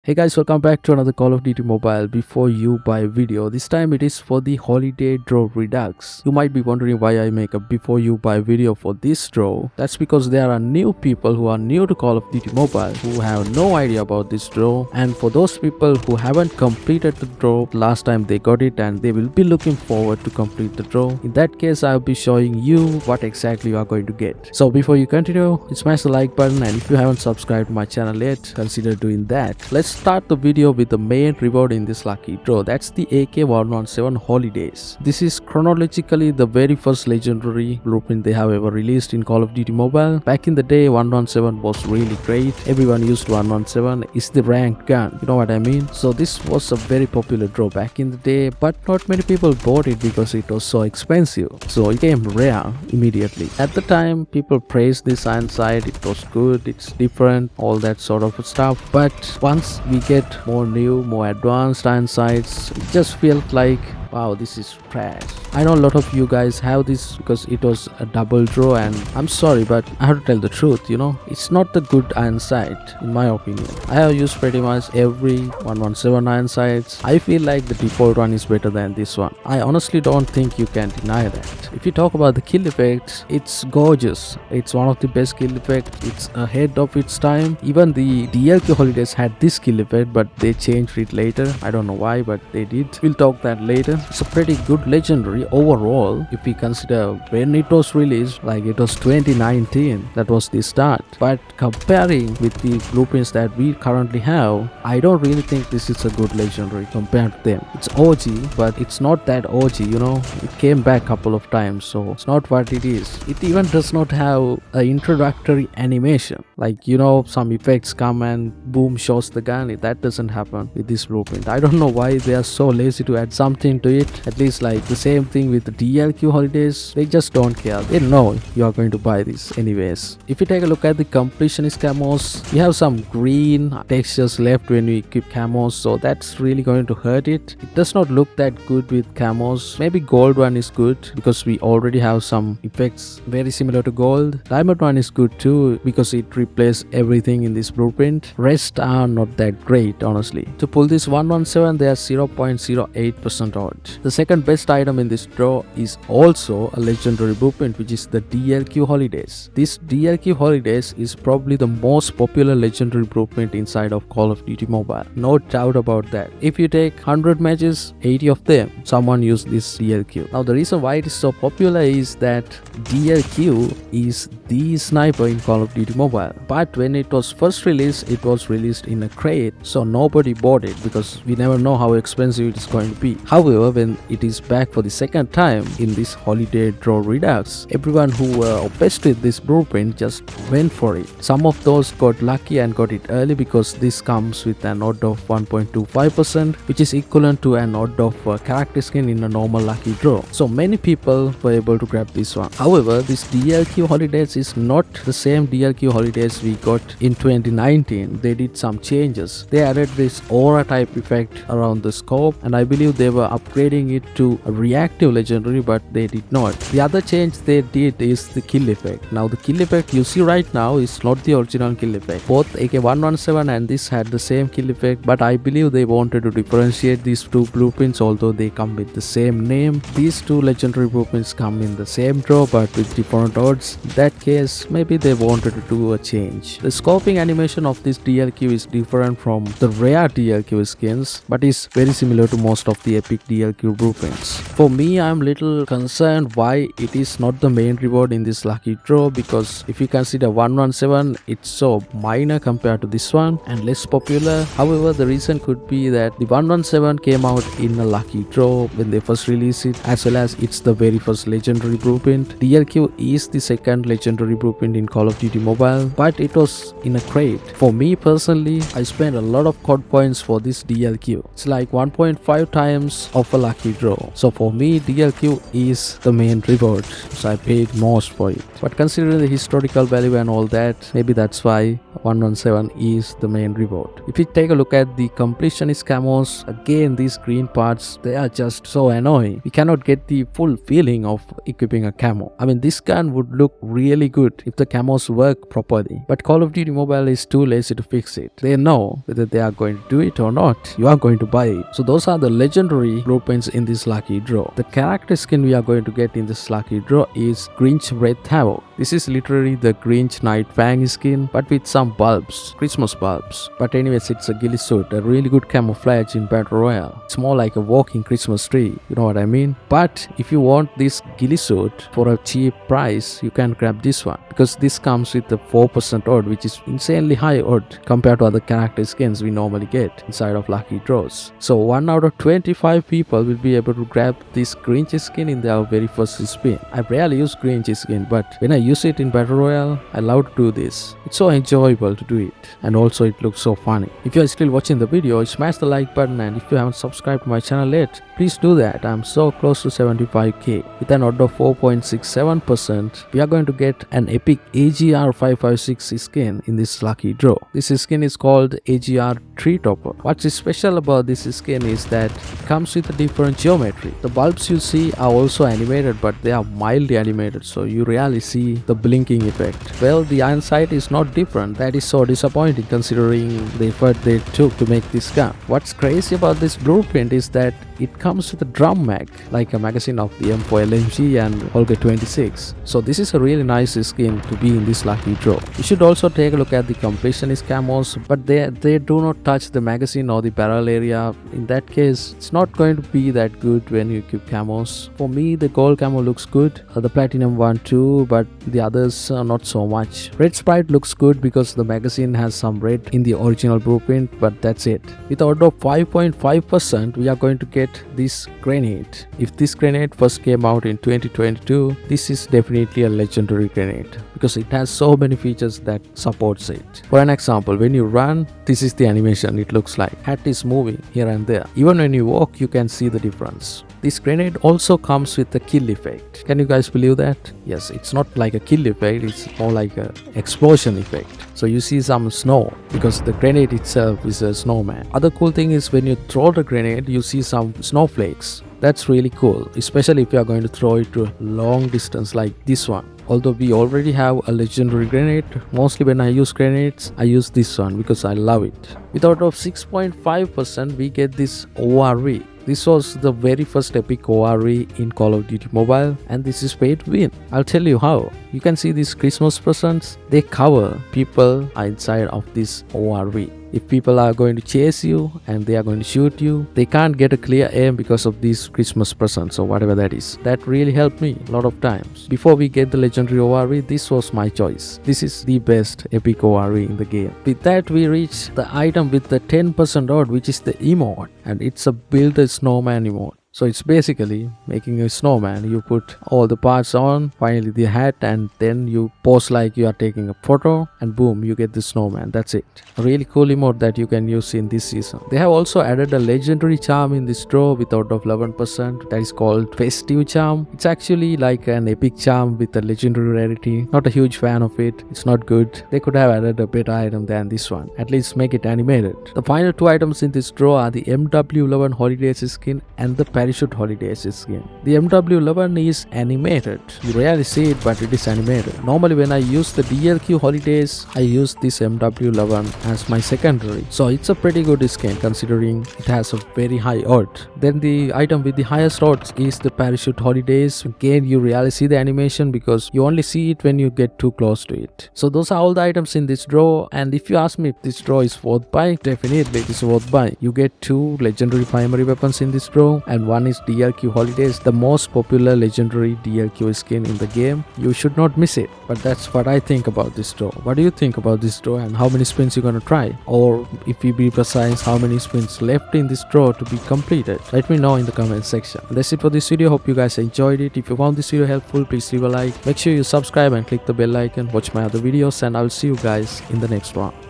Hey guys, welcome back to another Call of Duty Mobile Before You Buy video. This time it is for the Holiday Draw Redux. You might be wondering why I make a Before You Buy video for this draw. That's because there are new people who are new to Call of Duty Mobile who have no idea about this draw, and for those people who haven't completed the draw last time they got it and they will be looking forward to complete the draw. In that case, I'll be showing you what exactly you are going to get. So before you continue, smash the like button, and if you haven't subscribed to my channel yet, consider doing that. Let's start the video with the main reward in this lucky draw. That's the AK117 Holidays. This is chronologically the very first legendary blueprint they have ever released in Call of Duty Mobile. Back in the day, 117 was really great. Everyone used 117. It's the ranked gun, you know what I mean? So this was a very popular draw back in the day, but not many people bought it because it was so expensive. So it became rare immediately. At the time, people praised this iron sight. It was good, it's different, all that sort of stuff. But once we get more new, more advanced iron sights, it just felt like, wow, this is trash. I know a lot of you guys have this because it was a double draw, and I'm sorry, but I have to tell the truth, it's not the good iron sight in my opinion. I have used pretty much every 117 iron sights. I feel like the default one is better than this one. I honestly don't think you can deny that. If you talk about the kill effects, it's gorgeous. It's one of the best kill effects. It's ahead of its time. Even the DLQ Holidays had this kill effect, but they changed it later. I don't know why, but they did. We'll talk that later. It's a pretty good legendary overall if we consider when it was released, like it was 2019, that was the start. But comparing with the blueprints that we currently have, I don't really think this is a good legendary compared to them. It's OG, but it's not that OG, it came back a couple of times, so it's not what it is. It even does not have an introductory animation, like some effects come and boom shows the gun. That doesn't happen with this blueprint. I don't know why they are so lazy to add something to it. At least like the same thing with the DLQ Holidays, they just don't care. They know you are going to buy this anyways. If you take a look at the Completionist Camos, you have some green textures left when you equip Camos, so that's really going to hurt it. It does not look that good with Camos. Maybe gold one is good because we already have some effects very similar to gold. Diamond one is good too because it replaces everything in this blueprint. Rest are not that great honestly. To pull this 117, they are 0.08% odd. The second best item in this draw is also a legendary blueprint, which is the DLQ Holidays. This DLQ Holidays is probably the most popular legendary blueprint inside of Call of Duty Mobile. No doubt about that. If you take 100 matches, 80 of them, someone used this DLQ. Now the reason why it is so popular is that DLQ is the sniper in Call of Duty Mobile. But when it was first released, it was released in a crate, so nobody bought it because we never know how expensive it is going to be. However, when it is back for the second time in this Holiday Draw Redux, everyone who were obsessed with this blueprint just went for it. Some of those got lucky and got it early because this comes with an odd of 1.25%, which is equivalent to an odd of character skin in a normal lucky draw. So many people were able to grab this one. However, this DLQ Holidays is not the same DLQ Holidays we got in 2019. They did some changes. They added this aura type effect around the scope, and I believe they were upgrading it to a reactive legendary, but they did not. The other change they did is the kill effect. Now the kill effect you see right now is not the original kill effect. Both AK117 and this had the same kill effect, but I believe they wanted to differentiate these two blueprints, although they come with the same name. These two legendary blueprints come in the same draw but with different odds. In that case, maybe they wanted to do a change. The scoping animation of this DLQ is different from the rare DLQ skins, but is very similar to most of the epic DLQ blueprints. For me, I'm little concerned why it is not the main reward in this lucky draw, because if you consider 117, it's so minor compared to this one and less popular. However, the reason could be that the 117 came out in a lucky draw when they first released it, as well as it's the very first legendary blueprint. DLQ is the second legendary blueprint in Call of Duty Mobile, but it was in a crate. For me personally, I spent a lot of COD points for this DLQ. It's like 1.5 times of a lucky draw. So for me, DLQ is the main reward, so I paid most for it. But considering the historical value and all that, maybe that's why 117 is the main reward. If you take a look at the Completionist Camos, again these green parts, they are just so annoying. We cannot get the full feeling of equipping a camo. I mean, this gun would look really good if the camos work properly, but Call of Duty Mobile is too lazy to fix it. They know whether they are going to do it or not. You are going to buy it. So those are the legendary blueprints in this lucky draw. The character skin we are going to get in this lucky draw is Grinch Wreath Havoc. This is literally the Grinch Night Fang skin, but with some bulbs, Christmas bulbs. But anyways, it's a ghillie suit, a really good camouflage in Battle Royale. It's more like a walking Christmas tree, you know what I mean? But if you want this ghillie suit for a cheap price, you can grab this one, because this comes with the 4% odd, which is insanely high odd compared to other character skins we normally get inside of lucky draws. So 1 out of 25 people will be able to grab this Grinch skin in their very first spin. I rarely use Grinch skin, but when I use it in Battle Royale, I love to do this. It's so enjoyable to do it, and also it looks so funny. If you are still watching the video, smash the like button, and if you haven't subscribed to my channel yet, please do that. I'm so close to 75k. With an odd of 4.67%, we are going to get an epic AGR 556 skin in this lucky draw. This skin is called AGR Tree Topper. What's special about this skin is that it comes with a different geometry. The bulbs you see are also animated, but they are mildly animated, so you rarely see the blinking effect. Well, the iron sight is not different. That is so disappointing considering the effort they took to make this gun. What's crazy about this blueprint is that it comes with a drum mag, like a magazine of the M4 LMG and Holger 26. So this is a really nice skin to be in this lucky draw. You should also take a look at the Completionist Camos, but they do not touch the magazine or the barrel area. In that case, it's not going to be that good when you equip camos. For me, the gold camo looks good, the platinum one too, but the others not so much. Red Sprite looks good because the magazine has some red in the original blueprint, but that's it. With out of 5.5%, we are going to get this grenade. If this grenade first came out in 2022, this is definitely a legendary grenade because it has so many features that supports it. For an example, when you run, this is the animation it looks like. Hat is moving here and there. Even when you walk, you can see the difference. This grenade also comes with a kill effect. Can you guys believe that? Yes, it's not like a kill effect, it's more like an explosion effect. So you see some snow because the grenade itself is a snowman. Other cool thing is when you throw the grenade, you see some snowflakes. That's really cool, especially if you are going to throw it to a long distance like this one. Although we already have a legendary grenade, mostly when I use grenades, I use this one because I love it. With out of 6.5%, we get this ORV. This was the very first epic ORV in Call of Duty Mobile, and this is pay to win. I'll tell you how. You can see these Christmas presents, they cover people inside of this ORV. If people are going to chase you and they are going to shoot you, they can't get a clear aim because of these Christmas presents or whatever that is. That really helped me a lot of times. Before we get the legendary ORV, this was my choice. This is the best epic ORV in the game. With that, we reach the item with the 10% odd, which is the emote, and it's a build a snowman emote. So it's basically making a snowman. You put all the parts on, finally the hat, and then you pose like you are taking a photo, and boom, you get the snowman. That's it. A really cool emote that you can use in this season. They have also added a legendary charm in this draw with out of 11%. That is called Festive Charm. It's actually like an epic charm with a legendary rarity. Not a huge fan of it. It's not good. They could have added a better item than this one. At least make it animated. The final two items in this draw are the MW11 Holidays skin and the Parachute Holidays skin. The MW11 is animated. You rarely see it, but it is animated. Normally when I use the DLQ Holidays, I use this MW11 as my secondary. So it's a pretty good skin considering it has a very high odd. Then the item with the highest odds is the Parachute Holidays. Again, you rarely see the animation because you only see it when you get too close to it. So those are all the items in this draw, and if you ask me if this draw is worth buying, definitely it is worth buying. You get two legendary primary weapons in this draw, and one is DLQ Holidays, the most popular legendary DLQ skin in the game. You should not miss it. But that's what I think about this draw. What do you think about this draw, and how many spins you're gonna try? Or if we be precise, how many spins left in this draw to be completed? Let me know in the comment section. That's it for this video. Hope you guys enjoyed it. If you found this video helpful, please leave a like. Make sure you subscribe and click the bell icon. Watch my other videos, and I'll see you guys in the next one.